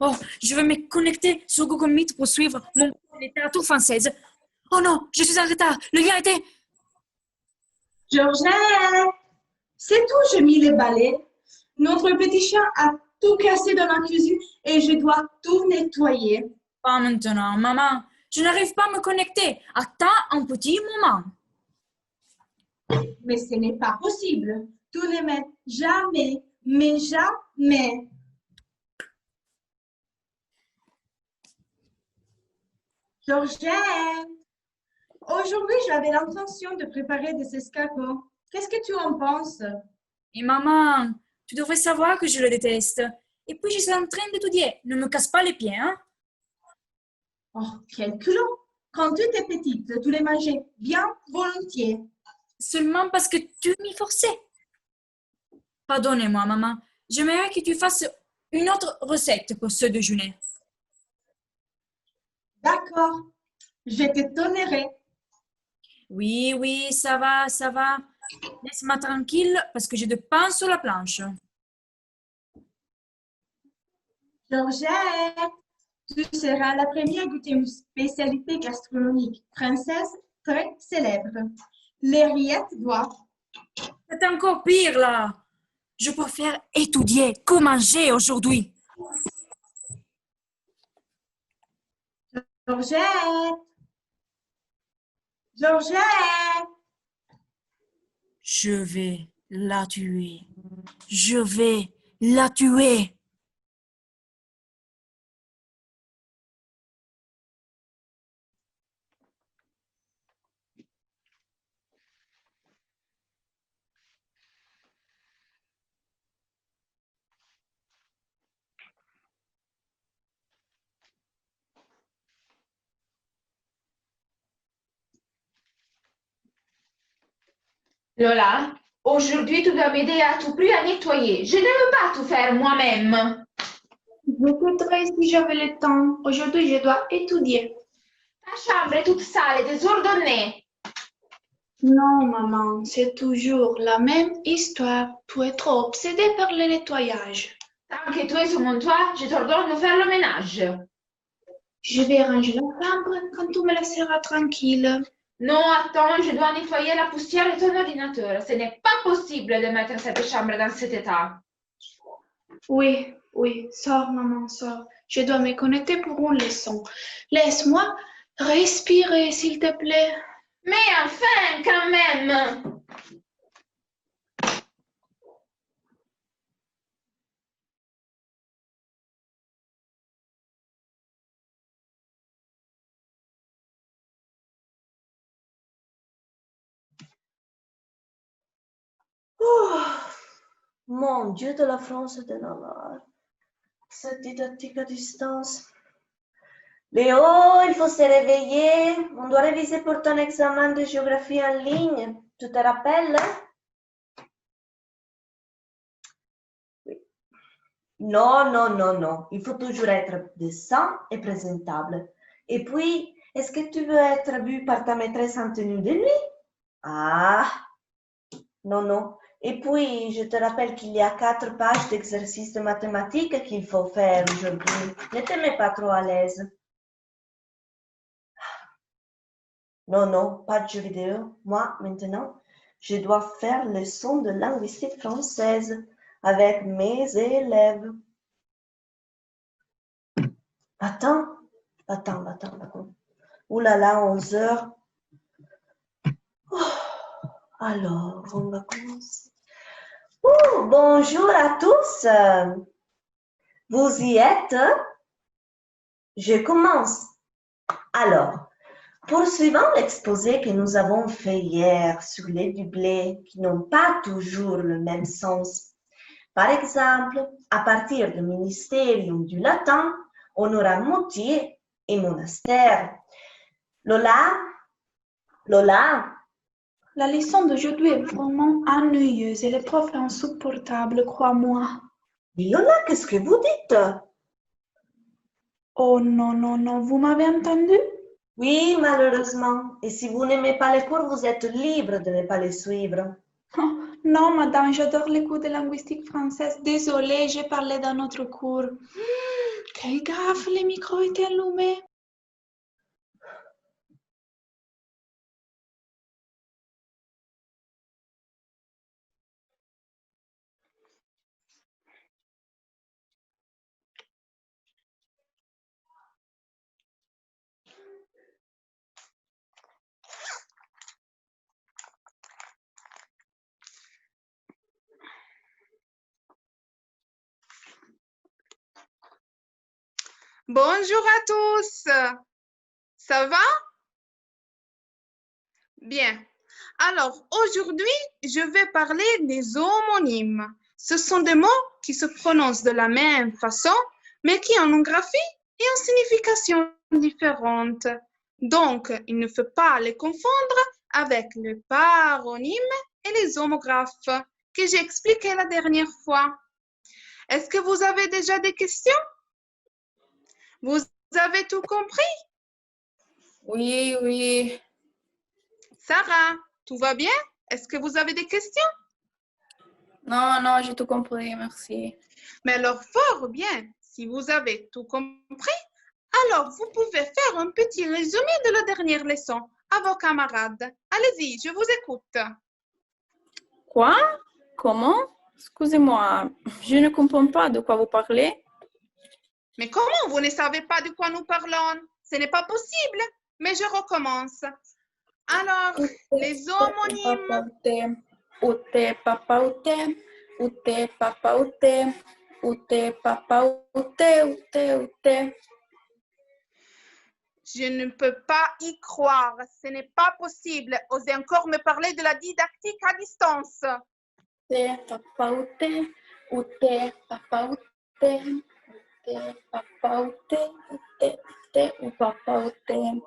Oh, je vais me connecter sur Google Meet pour suivre mon cours de littérature française. Oh non, je suis en retard. Le lien était... Georgette, c'est tout, j'ai mis les balais. Notre petit chien a tout cassé dans la cuisine et je dois tout nettoyer. Pas maintenant, maman. Je n'arrive pas à me connecter. Attends un petit moment. Mais ce n'est pas possible. Tu ne mets jamais, mais jamais. Georgette, aujourd'hui j'avais l'intention de préparer des escargots. Qu'est-ce que tu en penses? Et maman, tu devrais savoir que je le déteste. Et puis, je suis en train d'étudier. Ne me casse pas les pieds, hein? Oh, quel culot! Quand tu étais petite, tu les mangeais bien volontiers. Seulement parce que tu m'y forçais. Pardonnez-moi, maman. J'aimerais que tu fasses une autre recette pour ce déjeuner. D'accord, je te tolérerai. Oui, oui, ça va, ça va. Laisse-moi tranquille parce que j'ai de pain sur la planche. Georgette, tu seras la première à goûter une spécialité gastronomique française très célèbre. Les rillettes d'oie. C'est encore pire, là. Je préfère étudier que manger aujourd'hui. Georgette, Georgette. Je vais la tuer. Je vais la tuer. Lola, aujourd'hui tu dois m'aider à tout prix à nettoyer. Je ne veux pas tout faire moi-même. Je t'aiderai si j'avais le temps. Aujourd'hui, je dois étudier. Ta chambre est toute sale et désordonnée. Non, maman, c'est toujours la même histoire. Tu es trop obsédée par le nettoyage. Tant que tu es sur mon toit, je t'ordonne de faire le ménage. Je vais ranger la chambre quand tu me laisseras tranquille. Non, attends, je dois nettoyer la poussière de ton ordinateur. Ce n'est pas possible de mettre cette chambre dans cet état. Oui, oui, sors, maman, sors. Je dois me connecter pour une leçon. Laisse-moi respirer, s'il te plaît. Mais enfin, quand même. Oh, mon Dieu de la France de Navarre. Cette didactique à distance. Léo, il faut se réveiller. On doit réviser pour ton examen de géographie en ligne. Tu te rappelles? Oui. Non, non, non, non. Il faut toujours être décent et présentable. Et puis, est-ce que tu veux être vu par ta maîtresse en tenue de nuit? Ah, non, non. Et puis, je te rappelle qu'il y a 4 pages d'exercices de mathématiques qu'il faut faire aujourd'hui. Ne te mets pas trop à l'aise. Non, non, pas de jeux vidéo. Moi, maintenant, je dois faire leçon de linguistique française avec mes élèves. Attends. Ouh là là, 11 heures. Oh, alors, on va commencer. Bonjour à tous. Vous y êtes? Je commence. Alors, poursuivant l'exposé que nous avons fait hier sur les doublets qui n'ont pas toujours le même sens. Par exemple, à partir du ministérium du latin, on aura moutier et monastère. Lola? La leçon d'aujourd'hui est vraiment ennuyeuse et le prof est insupportable, crois-moi. Lola, qu'est-ce que vous dites? Oh non, non, non, vous m'avez entendu? Oui, malheureusement. Et si vous n'aimez pas les cours, vous êtes libre de ne pas les suivre. Oh, non, madame, j'adore les cours de linguistique française. Désolée, j'ai parlé dans notre cours. Quel grave, le micro est allumé. Bonjour à tous. Ça va? Bien. Alors, aujourd'hui, je vais parler des homonymes. Ce sont des mots qui se prononcent de la même façon, mais qui en ont graphie et en signification différente. Donc, il ne faut pas les confondre avec les paronymes et les homographes que j'ai expliqué la dernière fois. Est-ce que vous avez déjà des questions? Vous avez tout compris? Oui, oui. Sarah, tout va bien? Est-ce que vous avez des questions? Non, non, j'ai tout compris, merci. Mais alors, fort bien. Si vous avez tout compris, alors vous pouvez faire un petit résumé de la dernière leçon à vos camarades. Allez-y, je vous écoute. Quoi? Comment? Excusez-moi, je ne comprends pas de quoi vous parlez. Mais comment vous ne savez pas de quoi nous parlons? Ce n'est pas possible. Mais je recommence. Alors, les homonymes. Ute, papa, ute. Ute, papa, ute. Ute, papa, ute. Je ne peux pas y croire. Ce n'est pas possible. Osez encore me parler de la didactique à distance. Ute, papa, ute. Ute, papa, ute. Ute, papa, ute. Ute, papa, ute.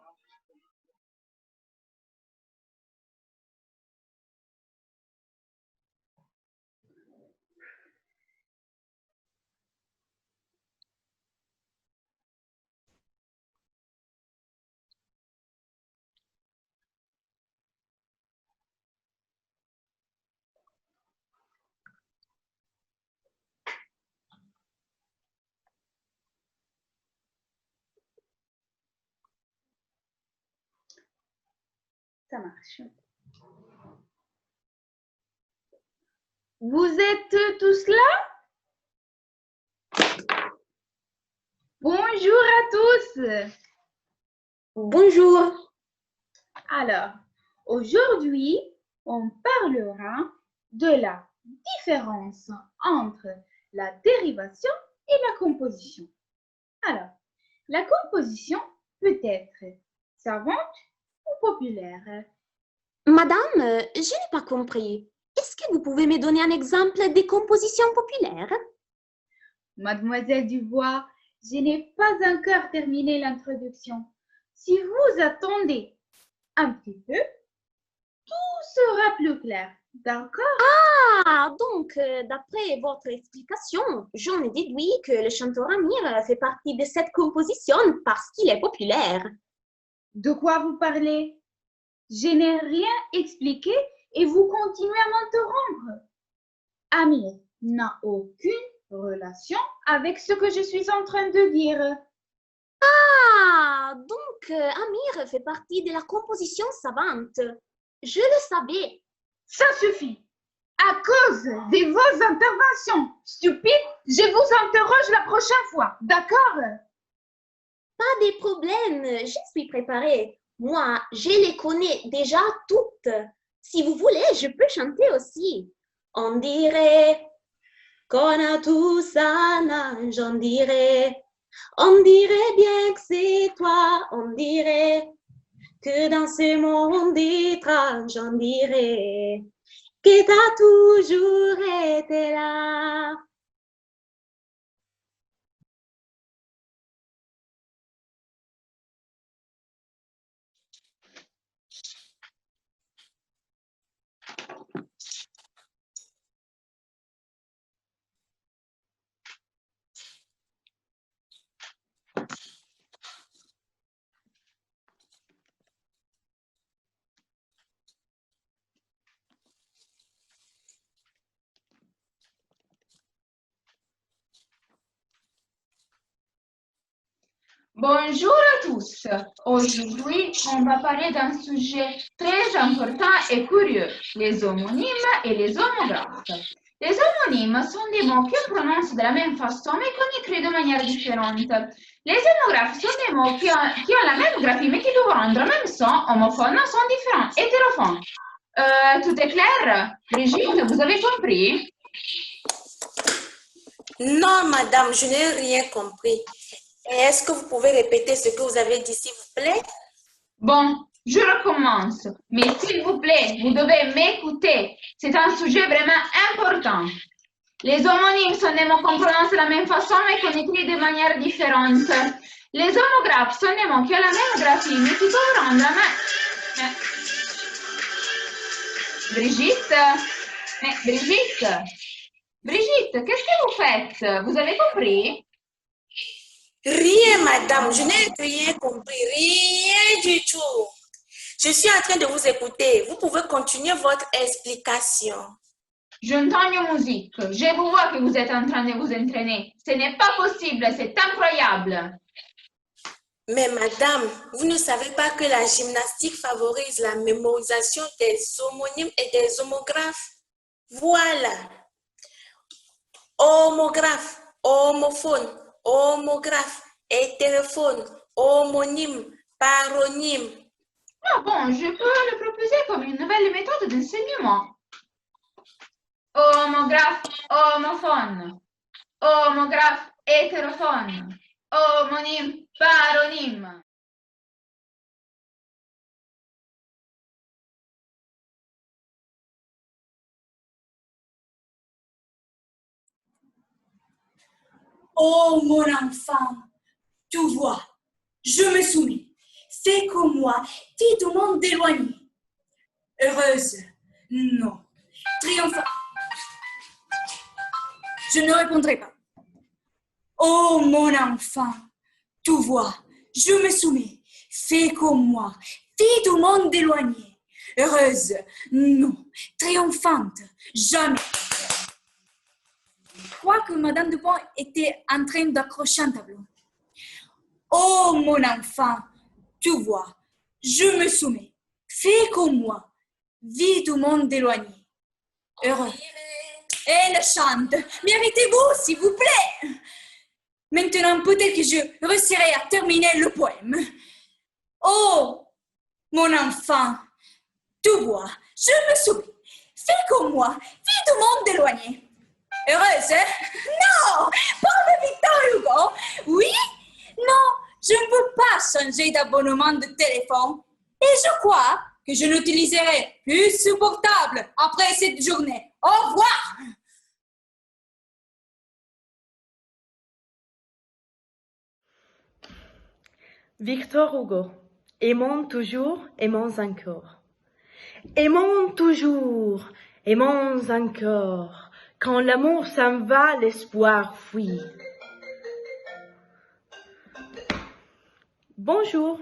Ça marche. Vous êtes tous là? Bonjour à tous. Bonjour. Alors, aujourd'hui, on parlera de la différence entre la dérivation et la composition. Alors, la composition peut être savante ou populaire. Madame, je n'ai pas compris. Est-ce que vous pouvez me donner un exemple des compositions populaires? Mademoiselle Dubois, je n'ai pas encore terminé l'introduction. Si vous attendez un petit peu, tout sera plus clair. D'accord? Ah, donc, d'après votre explication, j'en ai déduit que le chanteur Amir fait partie de cette composition parce qu'il est populaire. De quoi vous parlez? Je n'ai rien expliqué et vous continuez à m'interrompre. Amir n'a aucune relation avec ce que je suis en train de dire. Ah, donc Amir fait partie de la composition savante. Je le savais. Ça suffit. À cause de vos interventions stupides, je vous interroge la prochaine fois. D'accord? Pas de problème, je suis préparée. Moi, je les connais déjà toutes. Si vous voulez, je peux chanter aussi. On dirait qu'on a tous un ange, on dirait. On dirait bien que c'est toi, on dirait. Que dans ce monde étrange, on dirait. Que t'as toujours été là. Bonjour à tous. Aujourd'hui, on va parler d'un sujet très important et curieux, les homonymes et les homographes. Les homonymes sont des mots qu'on prononce de la même façon mais qu'on écrit de manière différente. Les homographes sont des mots qui ont la même graphie mais qui doivent rendre le même son, homophones, sont différents, hétérophones. Tout est clair? Brigitte, vous avez compris? Non, madame, je n'ai rien compris. Est-ce que vous pouvez répéter ce que vous avez dit, s'il vous plaît? Bon, je recommence. Mais s'il vous plaît, vous devez m'écouter. C'est un sujet vraiment important. Les homonymes sont des mots qu'on prononce de la même façon mais qu'on écrit de manière différente. Les homographes sont des mots qui ont la même graphie mais qui peuvent rendre la même... Brigitte? Mais Brigitte, qu'est-ce que vous faites? Vous avez compris? Rien, madame, je n'ai rien compris, rien du tout. Je suis en train de vous écouter. Vous pouvez continuer votre explication. J'entends une musique. Je vous vois que vous êtes en train de vous entraîner. Ce n'est pas possible, c'est incroyable. Mais madame, vous ne savez pas que la gymnastique favorise la mémorisation des homonymes et des homographes? Voilà. Homographe, homophone, homographe, hétérophone, homonyme, paronyme. Ah bon, je peux le proposer comme une nouvelle méthode d'enseignement. Homographe, homophone, homographe, hétérophone, homonyme, paronyme. Oh, mon enfant, tu vois, je me soumets. Fais comme moi, vis du monde éloigné. Heureuse, non. Triomphante. Je ne répondrai pas. Oh, mon enfant, tu vois, je me soumets. Fais comme moi, vis du monde éloigné. Heureuse, non. Triomphante, jamais. Je crois que Madame Dupont était en train d'accrocher un tableau. Oh, mon enfant, tu vois, je me soumets. Fais comme moi, vis du monde éloigné. Heureux. Elle chante. Mais arrêtez-vous, s'il vous plaît. Maintenant, peut-être que je réussirai à terminer le poème. Oh, mon enfant, tu vois, je me soumets. Fais comme moi, vis du monde éloigné. Heureuse, hein? Non, pas de Victor Hugo. Oui? Non, je ne veux pas changer d'abonnement de téléphone. Et je crois que je n'utiliserai plus ce portable après cette journée. Au revoir. Victor Hugo. Aimons toujours, aimons encore. Aimons toujours, aimons encore. Quand l'amour s'en va, l'espoir fuit. Bonjour.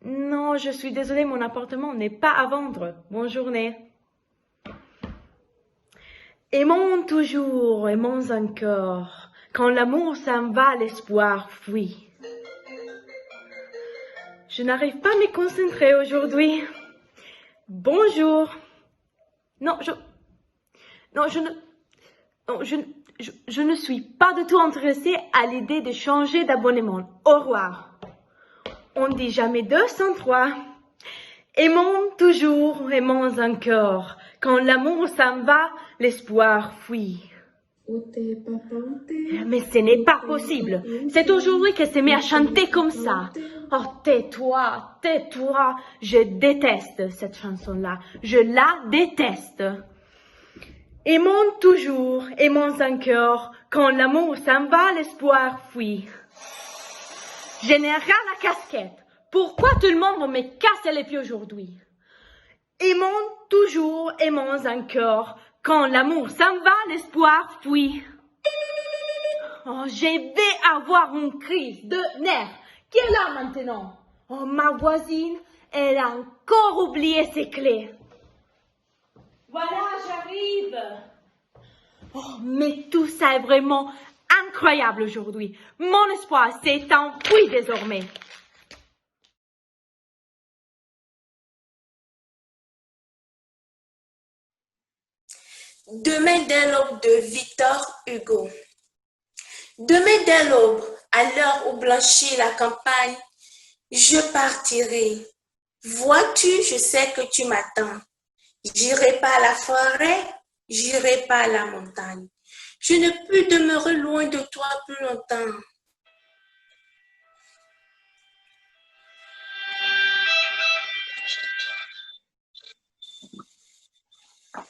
Non, je suis désolée, mon appartement n'est pas à vendre. Bonne journée. Aimons toujours, aimons encore. Quand l'amour s'en va, l'espoir fuit. Je n'arrive pas à me concentrer aujourd'hui. Bonjour. Je ne suis pas du tout intéressée à l'idée de changer d'abonnement. Au revoir. On dit jamais 203. Aimons toujours, aimons encore. Quand l'amour s'en va, l'espoir fuit. Mais ce n'est pas possible. C'est aujourd'hui qu'elle s'est mise à chanter comme ça. Oh, tais-toi, tais-toi. Je déteste cette chanson-là. Je la déteste. Aimons toujours, aimons encore. Quand l'amour s'en va, l'espoir fuit. Je n'ai rien à la casquette. Pourquoi tout le monde me casse les pieds aujourd'hui? Aimons toujours, aimons encore. Quand l'amour s'en va, l'espoir fuit. Oh, je vais avoir une crise de nerfs. Qui est là maintenant? Oh, ma voisine, elle a encore oublié ses clés. Voilà, j'arrive. Oh, mais tout ça est vraiment incroyable aujourd'hui. Mon espoir s'est enfui désormais. Demain dès l'aube de Victor Hugo. Demain dès l'aube, à l'heure où blanchit la campagne, je partirai. Vois-tu, je sais que tu m'attends. J'irai pas à la forêt, j'irai pas à la montagne. Je ne peux demeurer loin de toi plus longtemps.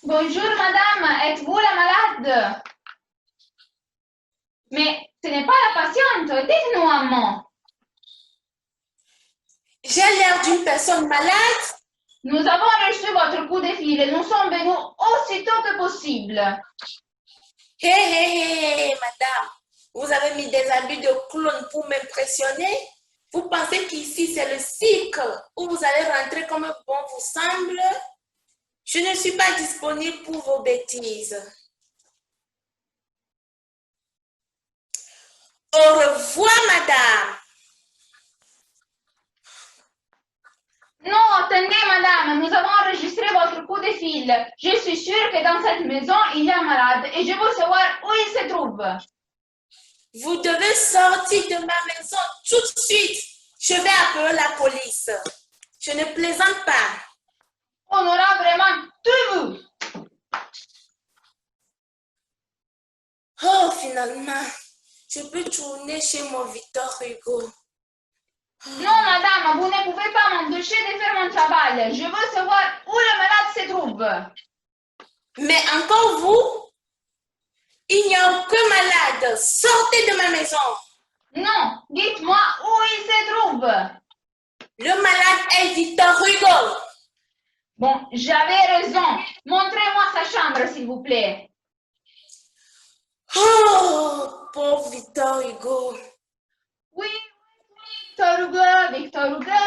Bonjour madame, êtes-vous la malade? Mais ce n'est pas la patiente, dites-nous un mot. J'ai l'air d'une personne malade? Nous avons reçu votre coup de fil et nous sommes venus aussitôt que possible. Hé, madame, vous avez mis des habits de clown pour m'impressionner? Vous pensez qu'ici c'est le cirque où vous allez rentrer comme bon vous semble? Je ne suis pas disponible pour vos bêtises. Au revoir, madame. Non, attendez madame, nous avons enregistré votre coup de fil. Je suis sûre que dans cette maison, il y a un malade et je veux savoir où il se trouve. Vous devez sortir de ma maison tout de suite. Je vais appeler la police. Je ne plaisante pas. On aura vraiment tout vu. Oh, finalement, je peux tourner chez mon Victor Hugo. Non, madame, vous ne pouvez pas m'empêcher de faire mon travail. Je veux savoir où le malade se trouve. Mais encore vous? Il n'y a aucun malade. Sortez de ma maison. Non, dites-moi où il se trouve. Le malade est Victor Hugo. Bon, j'avais raison. Montrez-moi sa chambre, s'il vous plaît. Oh, pauvre Victor Hugo. Oui, Victor Hugo, Victor Hugo.